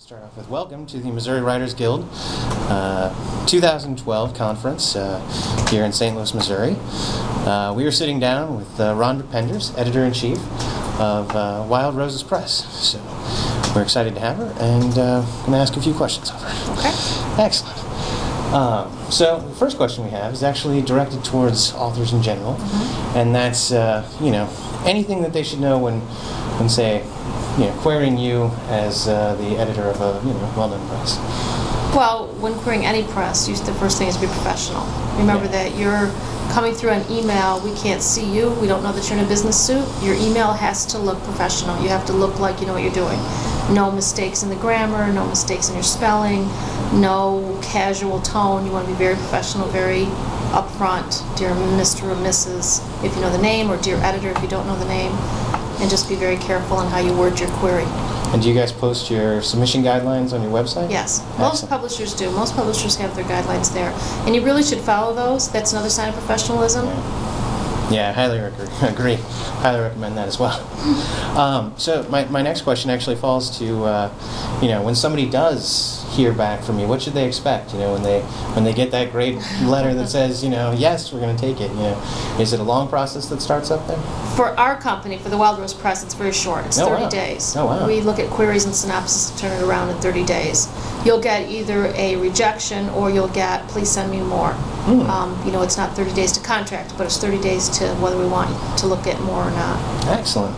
Start off with welcome to the Missouri Writers Guild 2012 conference here in St. Louis, Missouri. We are sitting down with Rhonda Penders, Editor-in-Chief of Wild Roses Press. So we're excited to have her, and I'm going to ask a few questions of her. Okay. Excellent. So the first question we have is actually directed towards authors in general, and that's anything that they should know when say, querying you as the editor of a well-known press. Well, when querying any press, the first thing is to be professional. Remember that you're coming through an email. We can't see you. We don't know that you're in a business suit. Your email has to look professional. You have to look like you know what you're doing. No mistakes in the grammar, no mistakes in your spelling, no casual tone. You want to be very professional, very upfront. Dear Mr. or Mrs. if you know the name, or dear editor if you don't know the name. And just be very careful on how you word your query. And do you guys post your submission guidelines on your website? Yes. Excellent. Most publishers do. Most publishers have their guidelines there. And you really should follow those. That's another sign of professionalism. Yeah, I highly agree. Highly recommend that as well. So my next question actually falls to, when somebody does hear back from you, what should they expect? When they get that great letter that says, yes, we're going to take it. Is it a long process that starts up there? For our company, for the Wild Rose Press, it's very short. It's 30 days. Oh, wow. We look at queries and synopsis to turn it around in 30 days. You'll get either a rejection or you'll get, please send me more. It's not 30 days to contract, but it's 30 days to whether we want to look at more or not. Excellent.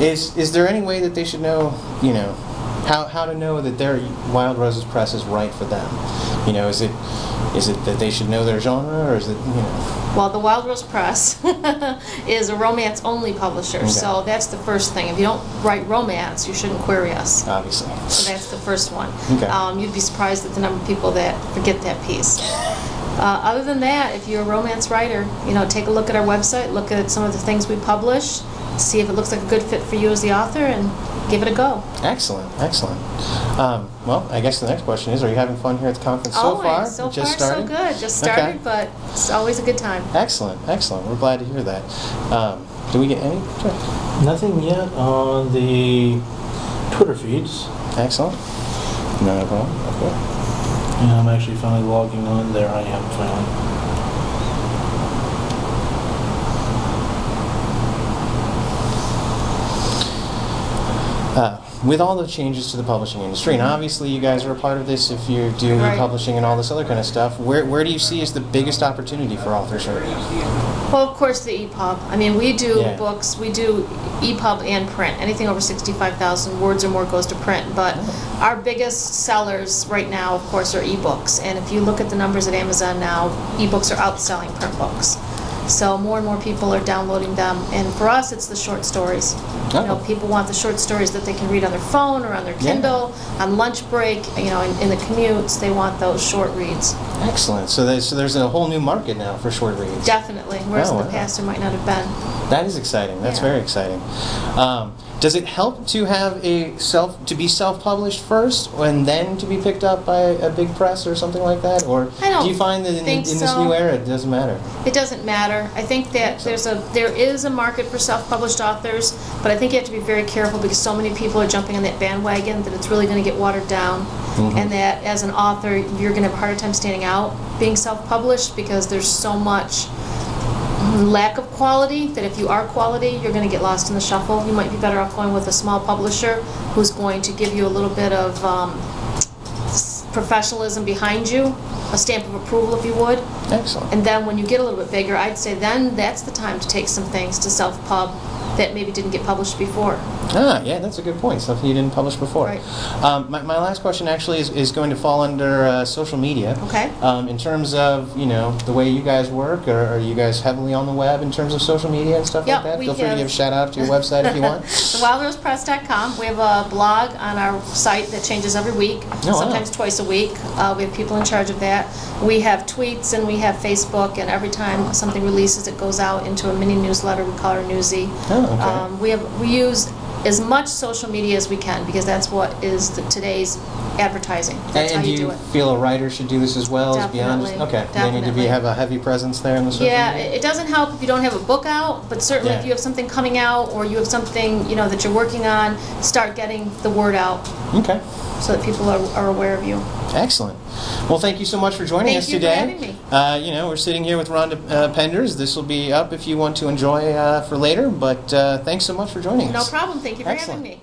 Is there any way that they should know, how to know that their Wild Roses Press is right for them? Is it that they should know their genre, or is it, Well, the Wild Rose Press is a romance-only publisher, okay. So that's the first thing. If you don't write romance, you shouldn't query us. Obviously. So that's the first one. Okay. You'd be surprised at the number of people that forget that piece. Other than that, if you're a romance writer, take a look at our website, look at some of the things we publish, see if it looks like a good fit for you as the author, and give it a go. Excellent, excellent. Well, I guess the next question is, are you having fun here at the conference so far? Always. So far, so good. Just started, but it's always a good time. Excellent, excellent. We're glad to hear that. Do we get any? Nothing yet on the Twitter feeds. Excellent. No problem. Okay. And I'm actually finally logging on. There I am finally. With all the changes to the publishing industry, and obviously you guys are a part of this if you do e-publishing and all this other kind of stuff, where do you see as the biggest opportunity for authors right now? Well, of course, the EPUB. I mean, we do books, we do EPUB and print. Anything over 65,000 words or more goes to print, but our biggest sellers right now, of course, are ebooks. And if you look at the numbers at Amazon now, ebooks are outselling print books. So more and more people are downloading them, and for us, it's the short stories. People want the short stories that they can read on their phone or on their Kindle, on lunch break. In the commutes, they want those short reads. Excellent. So there's a whole new market now for short reads. Definitely. Whereas in the past, there might not have been. That is exciting. That's very exciting. Does it help to have to be self-published first and then to be picked up by a big press or something like that? Or do you find that in this new era it doesn't matter? It doesn't matter. I think that there is a market for self-published authors, but I think you have to be very careful because so many people are jumping on that bandwagon that it's really going to get watered down, and that as an author you're going to have a harder time standing out being self-published because there's so much lack of quality that if you are quality, you're going to get lost in the shuffle. You might be better off going with a small publisher who's going to give you a little bit of professionalism behind you, a stamp of approval if you would. Excellent. And then when you get a little bit bigger, I'd say then that's the time to take some things to self-pub that maybe didn't get published before. Yeah, that's a good point. Something you didn't publish before. Right. My last question actually is going to fall under social media. Okay. In terms of the way you guys work, are you guys heavily on the web in terms of social media and stuff like that? Feel free to give a shout out to your website if you want. WildRosePress.com. We have a blog on our site that changes every week, sometimes twice a week. We have people in charge of that. We have tweets and we have Facebook, and every time something releases, it goes out into a mini newsletter. We call her Newsy. Okay. We use as much social media as we can because that's what is today's advertising. That's how And you do do you it. feel a writer should do this as well? As beyond just, Definitely, okay, they need to definitely. have a heavy presence there in the social Yeah, media? it doesn't help if you don't have a book out, but certainly Yeah. if you have something coming out or you have something, you know, that you're working on, start getting the word out Okay. so that people are aware of you. Excellent. Well, thank you so much for joining Thank us you for today. having me. We're sitting here with Rhonda Penders. This will be up if you want to enjoy for later, but thanks so much for joining No us. problem. Thank you for Excellent. having me.